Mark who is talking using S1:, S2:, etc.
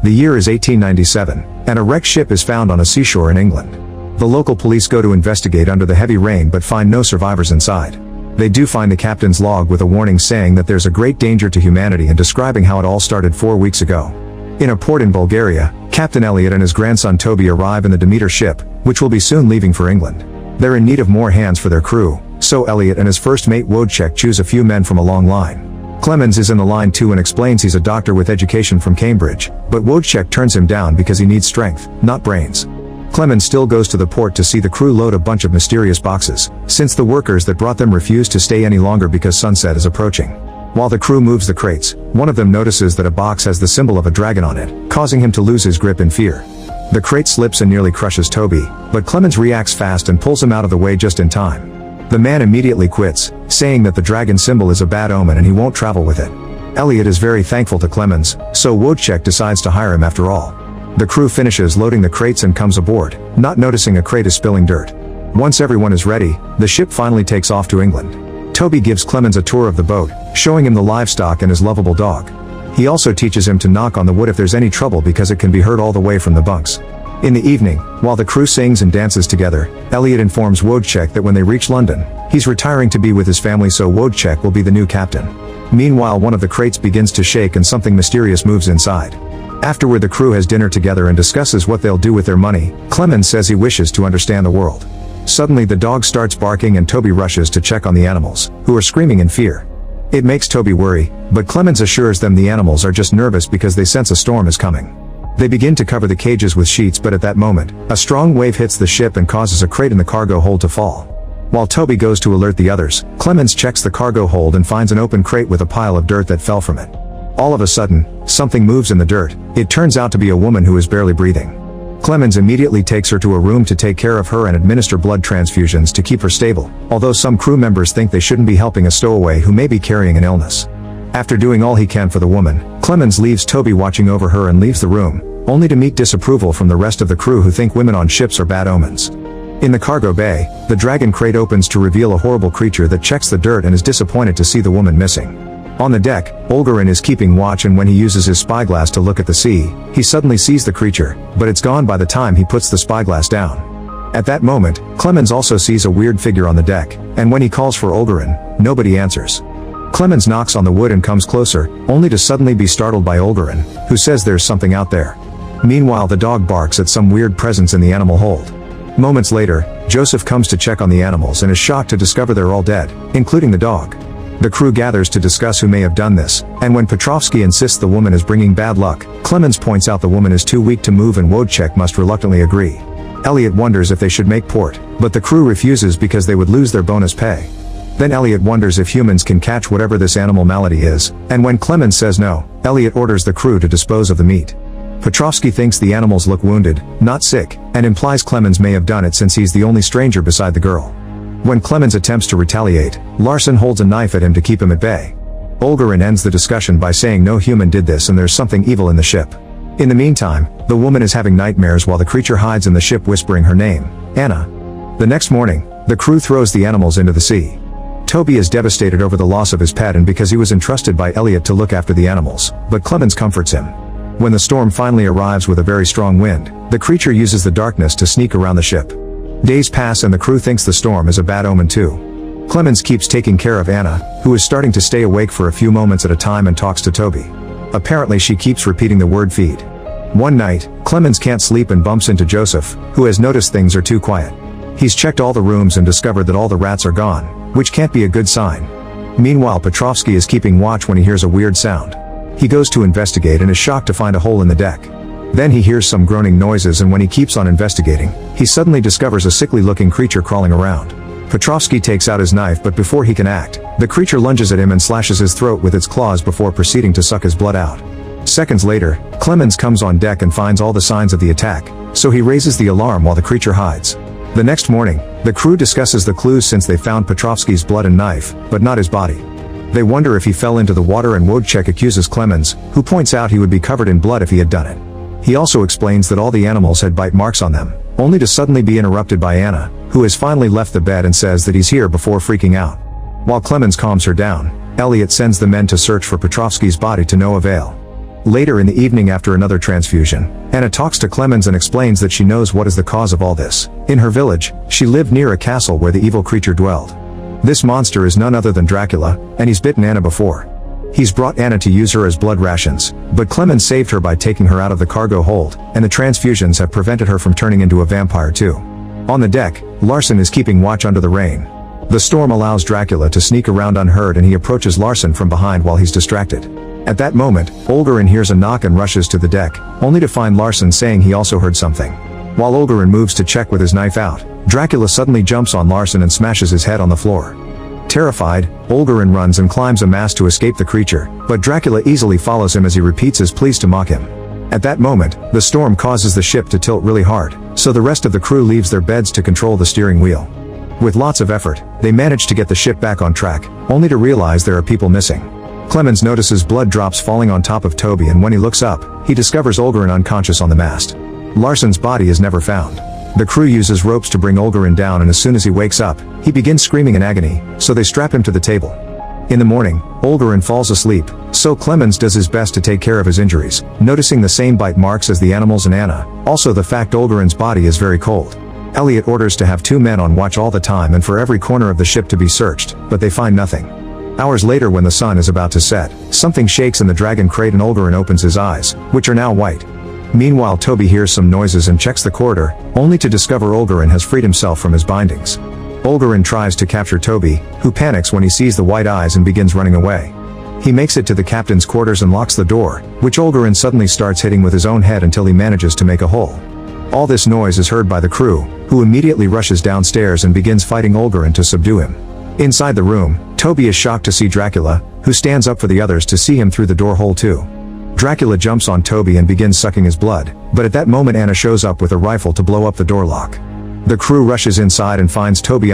S1: The year is 1897, and a wrecked ship is found on a seashore in England. The local police go to investigate under the heavy rain but find no survivors inside. They do find the captain's log with a warning saying that there's a great danger to humanity and describing how it all started 4 weeks ago. In a port in Bulgaria, Captain Elliot and his grandson Toby arrive in the Demeter ship, which will be soon leaving for England. They're in need of more hands for their crew, so Elliot and his first mate Wojciech choose a few men from a long line. Clemens is in the line too and explains he's a doctor with education from Cambridge, but Wojciech turns him down because he needs strength, not brains. Clemens still goes to the port to see the crew load a bunch of mysterious boxes, since the workers that brought them refuse to stay any longer because sunset is approaching. While the crew moves the crates, one of them notices that a box has the symbol of a dragon on it, causing him to lose his grip in fear. The crate slips and nearly crushes Toby, but Clemens reacts fast and pulls him out of the way just in time. The man immediately quits, saying that the dragon symbol is a bad omen and he won't travel with it. Elliot is very thankful to Clemens, so Wojciech decides to hire him after all. The crew finishes loading the crates and comes aboard, not noticing a crate is spilling dirt. Once everyone is ready, the ship finally takes off to England. Toby gives Clemens a tour of the boat, showing him the livestock and his lovable dog. He also teaches him to knock on the wood if there's any trouble because it can be heard all the way from the bunks. In the evening, while the crew sings and dances together, Elliot informs Wojciech that when they reach London, he's retiring to be with his family so Wojciech will be the new captain. Meanwhile, one of the crates begins to shake and something mysterious moves inside. Afterward, the crew has dinner together and discusses what they'll do with their money. Clemens says he wishes to understand the world. Suddenly the dog starts barking and Toby rushes to check on the animals, who are screaming in fear. It makes Toby worry, but Clemens assures them the animals are just nervous because they sense a storm is coming. They begin to cover the cages with sheets, but at that moment, a strong wave hits the ship and causes a crate in the cargo hold to fall. While Toby goes to alert the others, Clemens checks the cargo hold and finds an open crate with a pile of dirt that fell from it. All of a sudden, something moves in the dirt. It turns out to be a woman who is barely breathing. Clemens immediately takes her to a room to take care of her and administer blood transfusions to keep her stable, although some crew members think they shouldn't be helping a stowaway who may be carrying an illness. After doing all he can for the woman, Clemens leaves Toby watching over her and leaves the room, only to meet disapproval from the rest of the crew who think women on ships are bad omens. In the cargo bay, the dragon crate opens to reveal a horrible creature that checks the dirt and is disappointed to see the woman missing. On the deck, Olgarin is keeping watch, and when he uses his spyglass to look at the sea, he suddenly sees the creature, but it's gone by the time he puts the spyglass down. At that moment, Clemens also sees a weird figure on the deck, and when he calls for Olgarin, nobody answers. Clemens knocks on the wood and comes closer, only to suddenly be startled by Olgarin, who says there's something out there. Meanwhile, the dog barks at some weird presence in the animal hold. Moments later, Joseph comes to check on the animals and is shocked to discover they're all dead, including the dog. The crew gathers to discuss who may have done this, and when Petrovsky insists the woman is bringing bad luck, Clemens points out the woman is too weak to move and Wojciech must reluctantly agree. Elliot wonders if they should make port, but the crew refuses because they would lose their bonus pay. Then Elliot wonders if humans can catch whatever this animal malady is, and when Clemens says no, Elliot orders the crew to dispose of the meat. Petrovsky thinks the animals look wounded, not sick, and implies Clemens may have done it since he's the only stranger beside the girl. When Clemens attempts to retaliate, Larson holds a knife at him to keep him at bay. Olgarin ends the discussion by saying no human did this and there's something evil in the ship. In the meantime, the woman is having nightmares while the creature hides in the ship whispering her name, Anna. The next morning, the crew throws the animals into the sea. Toby is devastated over the loss of his pet and because he was entrusted by Elliot to look after the animals, but Clemens comforts him. When the storm finally arrives with a very strong wind, the creature uses the darkness to sneak around the ship. Days pass and the crew thinks the storm is a bad omen too. Clemens keeps taking care of Anna, who is starting to stay awake for a few moments at a time and talks to Toby. Apparently she keeps repeating the word feed. One night, Clemens can't sleep and bumps into Joseph, who has noticed things are too quiet. He's checked all the rooms and discovered that all the rats are gone, which can't be a good sign. Meanwhile, Petrovsky is keeping watch when he hears a weird sound. He goes to investigate and is shocked to find a hole in the deck. Then he hears some groaning noises, and when he keeps on investigating, he suddenly discovers a sickly-looking creature crawling around. Petrovsky takes out his knife, but before he can act, the creature lunges at him and slashes his throat with its claws before proceeding to suck his blood out. Seconds later, Clemens comes on deck and finds all the signs of the attack, so he raises the alarm while the creature hides. The next morning, the crew discusses the clues since they found Petrovsky's blood and knife, but not his body. They wonder if he fell into the water, and Wojciech accuses Clemens, who points out he would be covered in blood if he had done it. He also explains that all the animals had bite marks on them, only to suddenly be interrupted by Anna, who has finally left the bed and says that he's here before freaking out. While Clemens calms her down, Elliot sends the men to search for Petrovsky's body to no avail. Later in the evening after another transfusion, Anna talks to Clemens and explains that she knows what is the cause of all this. In her village, she lived near a castle where the evil creature dwelled. This monster is none other than Dracula, and he's bitten Anna before. He's brought Anna to use her as blood rations, but Clemens saved her by taking her out of the cargo hold, and the transfusions have prevented her from turning into a vampire too. On the deck, Larson is keeping watch under the rain. The storm allows Dracula to sneak around unheard and he approaches Larson from behind while he's distracted. At that moment, Olgarin hears a knock and rushes to the deck, only to find Larson saying he also heard something. While Olgarin moves to check with his knife out, Dracula suddenly jumps on Larson and smashes his head on the floor. Terrified, Olgarin runs and climbs a mast to escape the creature, but Dracula easily follows him as he repeats his pleas to mock him. At that moment, the storm causes the ship to tilt really hard, so the rest of the crew leaves their beds to control the steering wheel. With lots of effort, they manage to get the ship back on track, only to realize there are people missing. Clemens notices blood drops falling on top of Toby, and when he looks up, he discovers Olgarin unconscious on the mast. Larson's body is never found. The crew uses ropes to bring Olgarin down, and as soon as he wakes up, he begins screaming in agony, so they strap him to the table. In the morning, Olgarin falls asleep, so Clemens does his best to take care of his injuries, noticing the same bite marks as the animals and Anna, also the fact Olgarin's body is very cold. Elliot orders to have 2 men on watch all the time and for every corner of the ship to be searched, but they find nothing. Hours later, when the sun is about to set, something shakes in the dragon crate and Olgarin opens his eyes, which are now white. Meanwhile, Toby hears some noises and checks the corridor, only to discover Olgarin has freed himself from his bindings. Olgarin tries to capture Toby, who panics when he sees the white eyes and begins running away. He makes it to the captain's quarters and locks the door, which Olgarin suddenly starts hitting with his own head until he manages to make a hole. All this noise is heard by the crew, who immediately rushes downstairs and begins fighting Olgarin to subdue him. Inside the room, Toby is shocked to see Dracula, who stands up for the others to see him through the door hole too. Dracula jumps on Toby and begins sucking his blood, but at that moment Anna shows up with a rifle to blow up the door lock. The crew rushes inside and finds Toby